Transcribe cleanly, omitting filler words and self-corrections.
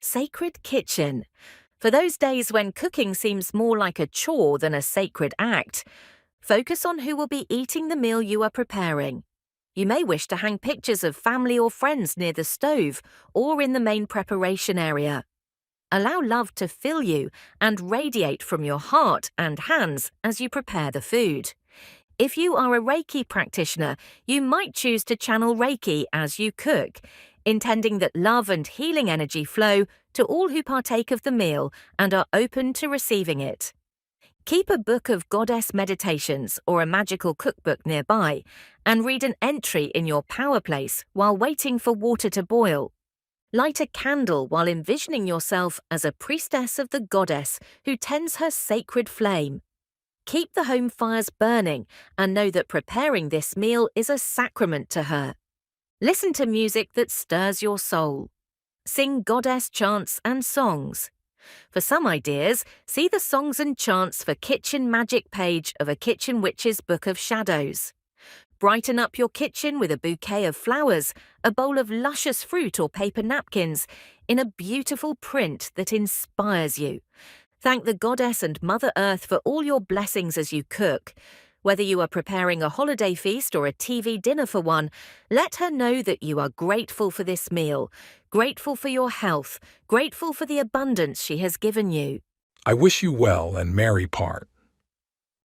Sacred kitchen. For those days when cooking seems more like a chore than a sacred act, focus on who will be eating the meal you are preparing. You may wish to hang pictures of family or friends near the stove or in the main preparation area. Allow love to fill you and radiate from your heart and hands as you prepare the food. If you are a Reiki practitioner, you might choose to channel Reiki as you cook, intending that love and healing energy flow to all who partake of the meal and are open to receiving it. Keep a book of goddess meditations or a magical cookbook nearby and read an entry in your power place while waiting for water to boil. Light a candle while envisioning yourself as a priestess of the goddess who tends her sacred flame. Keep the home fires burning and know that preparing this meal is a sacrament to her. Listen to music that stirs your soul. Sing goddess chants and songs. For some ideas, see the songs and chants for Kitchen Magic page of A Kitchen Witch's Book of Shadows. Brighten up your kitchen with a bouquet of flowers, a bowl of luscious fruit or paper napkins, in a beautiful print that inspires you. Thank the goddess and Mother Earth for all your blessings as you cook. Whether you are preparing a holiday feast or a TV dinner for one, let her know that you are grateful for this meal, grateful for your health, grateful for the abundance she has given you. I wish you well and merry part.